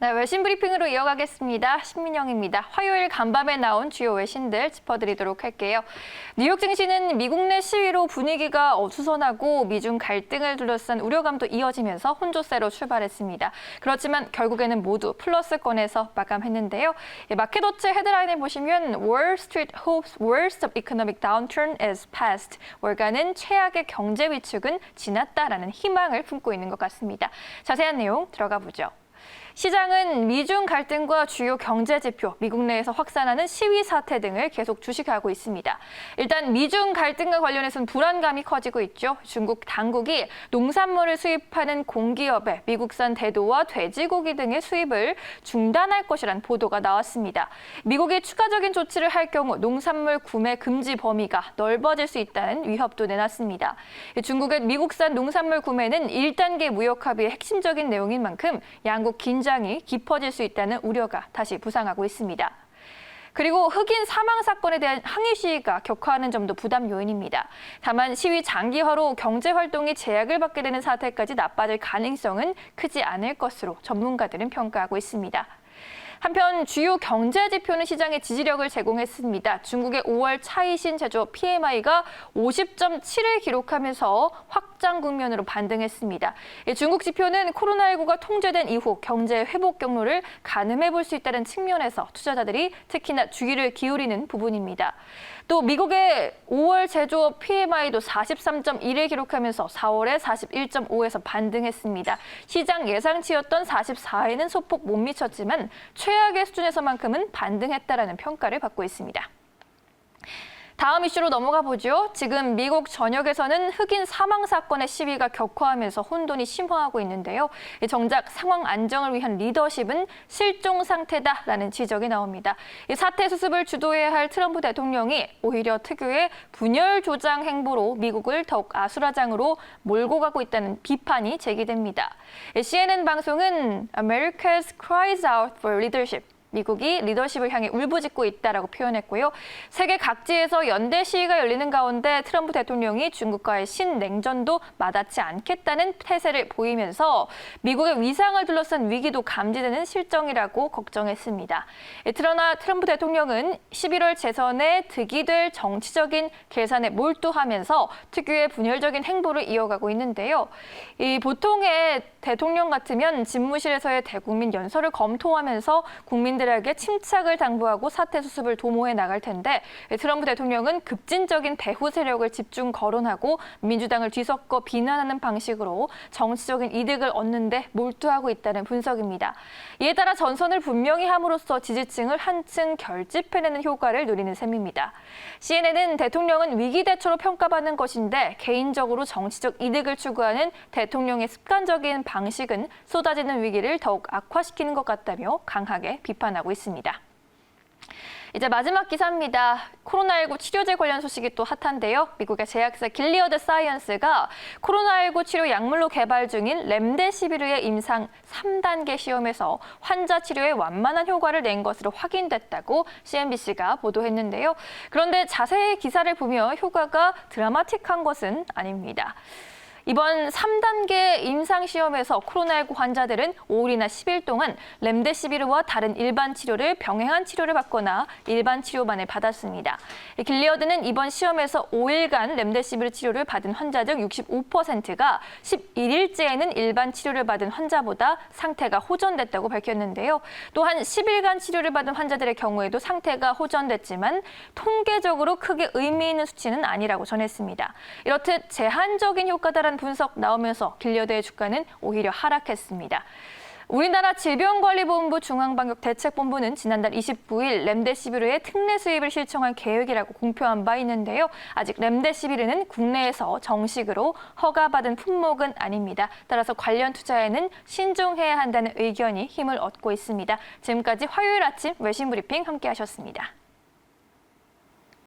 네, 외신 브리핑으로 이어가겠습니다. 신민영입니다. 화요일 간밤에 나온 주요 외신들 짚어드리도록 할게요. 뉴욕 증시는 미국 내 시위로 분위기가 어수선하고 미중 갈등을 둘러싼 우려감도 이어지면서 혼조세로 출발했습니다. 그렇지만 결국에는 모두 플러스권에서 마감했는데요. 마켓워치 헤드라인을 보시면 Wall Street hopes worst of economic downturn is past. 월가는 최악의 경제 위축은 지났다라는 희망을 품고 있는 것 같습니다. 자세한 내용 들어가 보죠. 시장은 미중 갈등과 주요 경제 지표, 미국 내에서 확산하는 시위 사태 등을 계속 주시하고 있습니다. 일단 미중 갈등과 관련해서는 불안감이 커지고 있죠. 중국 당국이 농산물을 수입하는 공기업에 미국산 대도와 돼지고기 등의 수입을 중단할 것이란 보도가 나왔습니다. 미국이 추가적인 조치를 할 경우 농산물 구매 금지 범위가 넓어질 수 있다는 위협도 내놨습니다. 중국의 미국산 농산물 구매는 1단계 무역 합의의 핵심적인 내용인 만큼 양국 긴장이 깊어질 수 있다는 우려가 다시 부상하고 있습니다. 그리고 흑인 사망 사건에 대한 항의 시위가 격화하는 점도 부담 요인입니다. 다만 시위 장기화로 경제 활동이 제약을 받게 되는 사태까지 나빠질 가능성은 크지 않을 것으로 전문가들은 평가하고 있습니다. 한편 주요 경제 지표는 시장에 지지력을 제공했습니다. 중국의 5월 차이신 제조업 PMI가 50.7을 기록하면서 확장 국면으로 반등했습니다. 중국 지표는 코로나19가 통제된 이후 경제 회복 경로를 가늠해 볼 수 있다는 측면에서 투자자들이 특히나 주의를 기울이는 부분입니다. 또 미국의 5월 제조업 PMI도 43.1을 기록하면서 4월에 41.5에서 반등했습니다. 시장 예상치였던 44에는 소폭 못 미쳤지만 최악의 수준에서만큼은 반등했다라는 평가를 받고 있습니다. 다음 이슈로 넘어가 보죠. 지금 미국 전역에서는 흑인 사망 사건의 시위가 격화하면서 혼돈이 심화하고 있는데요. 정작 상황 안정을 위한 리더십은 실종 상태다라는 지적이 나옵니다. 이 사태 수습을 주도해야 할 트럼프 대통령이 오히려 특유의 분열 조장 행보로 미국을 더욱 아수라장으로 몰고 가고 있다는 비판이 제기됩니다. CNN 방송은 America cries out for leadership. 미국이 리더십을 향해 울부짖고 있다라고 표현했고요. 세계 각지에서 연대 시위가 열리는 가운데 트럼프 대통령이 중국과의 신냉전도 마다치 않겠다는 태세를 보이면서 미국의 위상을 둘러싼 위기도 감지되는 실정이라고 걱정했습니다. 그러나 트럼프 대통령은 11월 재선에 득이 될 정치적인 계산에 몰두하면서 특유의 분열적인 행보를 이어가고 있는데요. 이 보통의 대통령 같으면 집무실에서의 대국민 연설을 검토하면서 국민들에게 침착을 당부하고 사태 수습을 도모해 나갈 텐데 트럼프 대통령은 급진적인 배후 세력을 집중 거론하고 민주당을 뒤섞어 비난하는 방식으로 정치적인 이득을 얻는 데 몰두하고 있다는 분석입니다. 이에 따라 전선을 분명히 함으로써 지지층을 한층 결집해내는 효과를 누리는 셈입니다. CNN은 대통령은 위기 대처로 평가받는 것인데 개인적으로 정치적 이득을 추구하는 대통령의 습관적인 방식은 쏟아지는 위기를 더욱 악화시키는 것 같다며 강하게 비판하고 있습니다. 이제 마지막 기사입니다. 코로나19 치료제 관련 소식이 또 핫한데요. 미국의 제약사 길리어드 사이언스가 코로나19 치료 약물로 개발 중인 렘데시비르의 임상 3단계 시험에서 환자 치료에 완만한 효과를 낸 것으로 확인됐다고 CNBC가 보도했는데요. 그런데 자세히 기사를 보면 효과가 드라마틱한 것은 아닙니다. 이번 3단계 임상시험에서 코로나19 환자들은 5일이나 10일 동안 렘데시비르와 다른 일반 치료를 병행한 치료를 받거나 일반 치료만을 받았습니다. 길리어드는 이번 시험에서 5일간 렘데시비르 치료를 받은 환자 중 65%가 11일째에는 일반 치료를 받은 환자보다 상태가 호전됐다고 밝혔는데요. 또한 10일간 치료를 받은 환자들의 경우에도 상태가 호전됐지만 통계적으로 크게 의미 있는 수치는 아니라고 전했습니다. 이렇듯 제한적인 효과다라는 분석 나오면서 길리어드의 주가는 오히려 하락했습니다. 우리나라 질병관리본부 중앙방역대책본부는 지난달 29일 렘데시비르의 특례 수입을 실청할 계획이라고 공표한 바 있는데요. 아직 렘데시비르는 국내에서 정식으로 허가받은 품목은 아닙니다. 따라서 관련 투자에는 신중해야 한다는 의견이 힘을 얻고 있습니다. 지금까지 화요일 아침 외신 브리핑 함께하셨습니다.